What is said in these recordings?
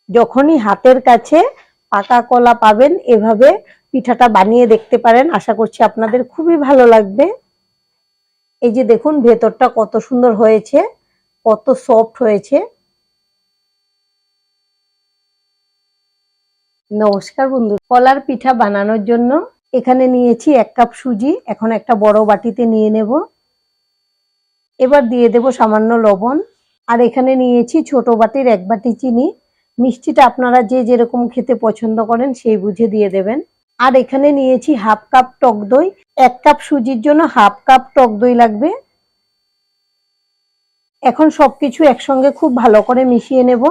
যখনই হাতের কাছে পাকা কলা পাবেন এভাবে পিঠাটা বানিয়ে দেখতে পারেন, আশা করছি আপনাদের খুবই ভালো লাগবে। এই যে দেখুন ভেতরটা কত সুন্দর হয়েছে, কত সফট হয়েছে। নমস্কার বন্ধু, কলার পিঠা বানানোর জন্য এখানে নিয়েছি 1 কাপ সুজি। এখন একটা বড় বাটিতে নিয়ে নেব। এবার দিয়ে দেব সামান্য লবণ। আর এখানে নিয়েছি ছোট বাটির 1 বাটি চিনি। মিষ্টিটা আপনারা যে যেরকম খেতে পছন্দ করেন সেই বুঝে দিয়ে দেবেন। আর এখানে নিয়েছি 1/2 কাপ টক দই। 1 কাপ সুজির জন্য 1/2 কাপ টক দই লাগবে। এখন সবকিছু একসঙ্গে খুব ভালো করে মিশিয়ে নেব।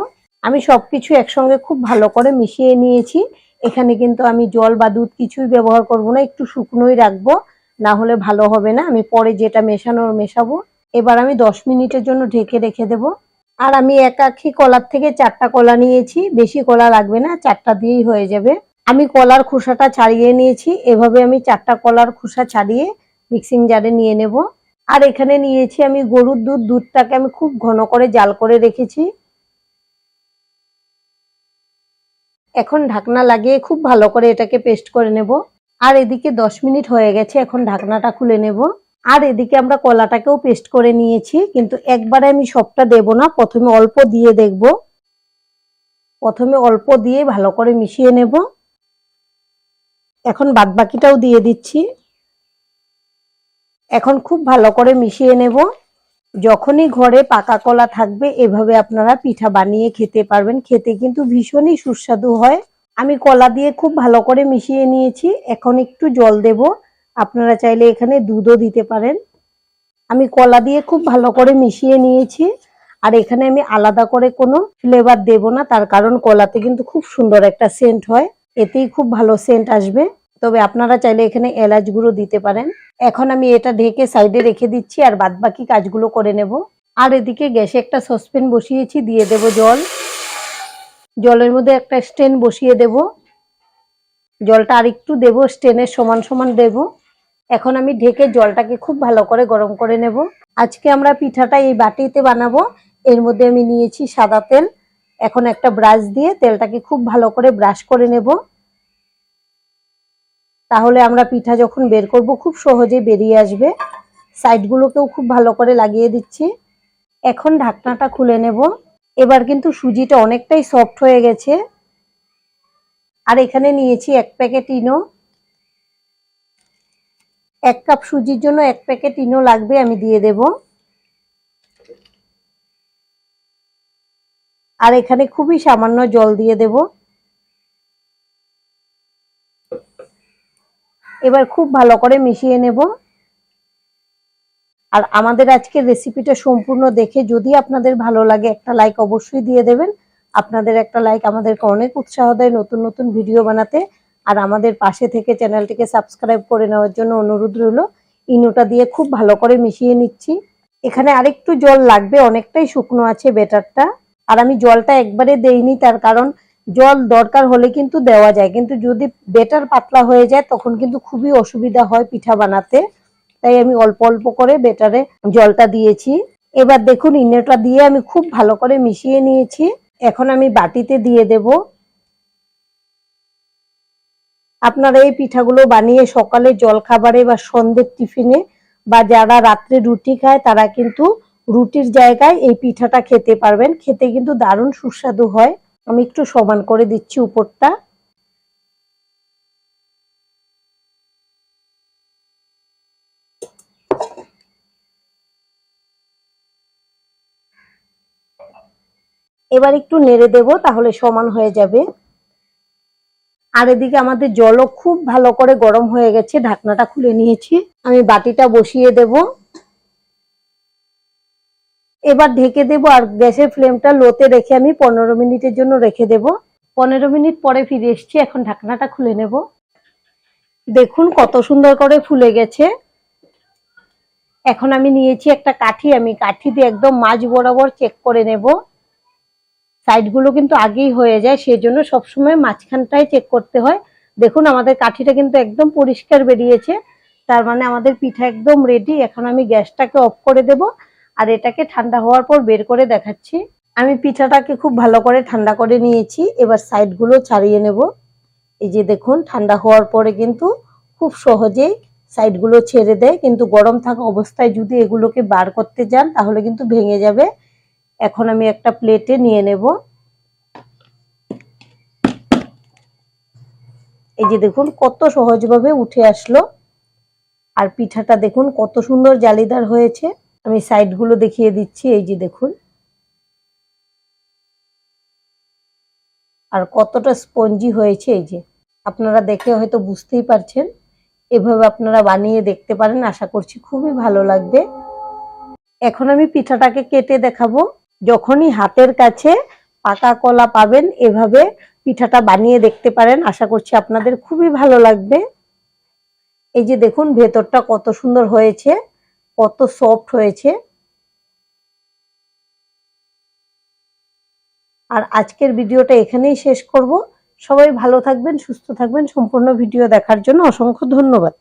আমি সবকিছু একসঙ্গে খুব ভালো করে মিশিয়ে নিয়েছি। এখানে কিন্তু আমি জল বা দুধ কিছুই ব্যবহার করব না, একটু শুকনোই রাখবো, না হলে ভালো হবে না। আমি পরে যেটা মেশাবো। এবার আমি 10 মিনিটের জন্য ঢেকে রেখে দেব। আর আমি একাকি কলার থেকে 4টা কলা নিয়েছি, বেশি কলা লাগবে না, 4টা দিয়েই হয়ে যাবে। আমি কলার খোসাটা ছাড়িয়ে নিয়েছি। এভাবে আমি 4টা কলার খোসা ছাড়িয়ে মিক্সিং জারে নিয়ে নেব। আর এখানে নিয়েছি আমি গরুর দুধ। দুধটাকে আমি খুব ঘন করে জাল করে রেখেছি। এখন ঢাকনা লাগিয়ে খুব ভালো করে এটাকে পেস্ট করে নেব। আর এদিকে 10 মিনিট হয়ে গেছে, এখন ঢাকনাটা খুলে নেব। আর এদিকে আমরা কলাটাকেও পেস্ট করে নিয়েছি, কিন্তু একবারে আমি সবটা দেব না, প্রথমে অল্প দিয়ে দেখব। প্রথমে অল্প দিয়ে ভালো করে মিশিয়ে নেব। এখন বাদবাকিটাও দিয়ে দিচ্ছি। এখন খুব ভালো করে মিশিয়ে নেব। যখনই ঘরে পাকা কলা থাকবে এভাবে আপনারা পিঠা বানিয়ে খেতে পারবেন, খেতে কিন্তু ভীষণই সুস্বাদু হয়। আমি কলা দিয়ে খুব ভালো করে মিশিয়ে নিয়েছি। এখন একটু জল দেব, আপনারা চাইলে এখানে দুধও দিতে পারেন। আমি কলা দিয়ে খুব ভালো করে মিশিয়ে নিয়েছি। আর এখানে আমি আলাদা করে কোনো ফ্লেভার দেব না, তার কারণ কলাতে কিন্তু খুব সুন্দর একটা সেন্ট হয়, এতেই খুব ভালো সেন্ট আসবে। তবে আপনারা চাইলে এখানে এলাচ গুঁড়ো দিতে পারেন। এখন আমি এটা ঢেকে সাইডে রেখে দিচ্ছি আর বাদবাকি কাজগুলো করে নেব। আর এদিকে গ্যাসে একটা সসপ্যান বসিয়েছি, দিয়ে দেব জল। জলের মধ্যে একটা স্ট্যান্ড বসিয়ে দেব। জলটা আর একটু দেব, স্ট্যান্ডের সমান সমান দেব। এখন আমি ঢেকে জলটাকে খুব ভালো করে গরম করে নেব। আজকে আমরা পিঠাটা এই বাটিতে বানাবো। এর মধ্যে আমি নিয়েছি সাদা তেল। এখন একটা ব্রাশ দিয়ে তেলটাকে খুব ভালো করে ব্রাশ করে নেব, তাহলে আমরা পিঠা যখন বের করব খুব সহজে বেরিয়ে আসবে। সাইডগুলোকেও খুব ভালো করে লাগিয়ে দিচ্ছি। এখন ঢাকনাটা খুলে নেব। এবার কিন্তু সুজিটা অনেকটাই সফট হয়ে গেছে। আর এখানে নিয়েছি 1 প্যাকেট ইনো। 1 কাপ সুজির জন্য 1 প্যাকেট ইনো লাগবে, আমি দিয়ে দেব। আর এখানে খুবই সামান্য জল দিয়ে দেব। এবার খুব ভালো করে মিশিয়ে নেব। আর আমাদের আজকের রেসিপিটা সম্পূর্ণ দেখে যদি আপনাদের ভালো লাগে একটা লাইক অবশ্যই দিয়ে দেবেন। আপনাদের একটা লাইক আমাদেরকে অনেক উৎসাহ দেয় নতুন নতুন ভিডিও বানাতে। আর আমাদের পাশে থেকে চ্যানেলটিকে সাবস্ক্রাইব করে নেওয়ার জন্য অনুরোধ রইল। ইনোটা দিয়ে খুব ভালো করে মিশিয়ে নিচ্ছি। এখানে আরেকটু জল লাগবে, অনেকটাই শুকনো আছে ব্যাটারটা। আর আমি জলটা একবারে দেইনি, তার কারণ জল দরকার হলে কিন্তু দেওয়া যায়, কিন্তু যদি ব্যাটার পাতলা হয়ে যায় তখন কিন্তু খুবই অসুবিধা হয় পিঠা বানাতে। তাই আমি অল্প অল্প করে ব্যাটারে জলটা দিয়েছি। এবার দেখুন ইনোটা দিয়ে আমি খুব ভালো করে মিশিয়ে নিয়েছি। এখন আমি বাটিতে দিয়ে দেব। আপনারা এই পিঠাগুলো বানিয়ে সকালে জলখাবারে বা সন্ধ্যের টিফিনে বা যারা রাত্রে রুটি খায় তারা কিন্তু রুটির জায়গায় এই পিঠাটা খেতে পারবেন। খেতে কিন্তু দারুণ সুস্বাদু হয়। আমি একটু সমান করে দিচ্ছি উপরটা। এবার একটু নেড়ে দেব, তাহলে সমান হয়ে যাবে। আর এদিকে আমাদের জলও খুব ভালো করে গরম হয়ে গেছে। ঢাকনাটা খুলে নিয়েছি, আমি বাটিটা বসিয়ে দেব। এবার ঢেকে দেব আর গ্যাসের ফ্লেমটা লোতে রেখে আমি 15 মিনিটের জন্য রেখে দেব। 15 মিনিট পরে ফিরে এসেছি। এখন ঢাকনাটা খুলে নেব। দেখুন কত সুন্দর করে ফুলে গেছে। এখন আমি নিয়েছি একটা কাঠি, আমি কাঠি দিয়ে একদম মাঝ বরাবর চেক করে নেব। সাইডগুলো কিন্তু আগেই হয়ে যায়, সেই জন্য সবসময় মাঝখানটাই চেক করতে হয়। দেখুন আমাদের কাঠিটা কিন্তু একদম পরিষ্কার বেরিয়েছে, তার মানে আমাদের পিঠা একদম রেডি। এখন আমি গ্যাসটাকে অফ করে দেব আর এটাকে ঠান্ডা হওয়ার পর বের করে দেখাচ্ছি। আমি পিঠাটাকে খুব ভালো করে ঠান্ডা করে নিয়েছি, এবার সাইডগুলো ছাড়িয়ে নেব। এই যে দেখুন, ঠান্ডা হওয়ার পরে কিন্তু খুব সহজেই সাইডগুলো ছেড়ে দেয়, কিন্তু গরম থাকা অবস্থায় যদি এগুলোকে বার করতে যান তাহলে কিন্তু ভেঙে যাবে। এখন আমি একটা প্লেটে নিয়ে নেব। এই যে দেখুন কত সহজভাবে উঠে আসলো, আর পিঠাটা দেখুন কত সুন্দর জালিদার হয়েছে। আমি সাইডগুলো দেখিয়ে দিচ্ছি, এই যে দেখুন, আর কতটা স্পঞ্জি হয়েছে। এই যে আপনারা দেখে হয়তো বুঝতেই পারছেন, এভাবে আপনারা বানিয়ে দেখতে পারেন, আশা করছি খুবই ভালো লাগবে। এখন আমি পিঠাটাকে কেটে দেখাবো। যখনই হাতের কাছে পাকা কলা পাবেন এভাবে পিঠাটা বানিয়ে দেখতে পারেন, আশা করছি আপনাদের খুবই ভালো লাগবে। এই যে দেখুন ভেতরটা কত সুন্দর হয়েছে, কত সফট হয়েছে। আর আজকের ভিডিওটা এখানেই শেষ করব। সবাই ভালো থাকবেন, সুস্থ থাকবেন। সম্পূর্ণ ভিডিও দেখার জন্য অসংখ্য ধন্যবাদ।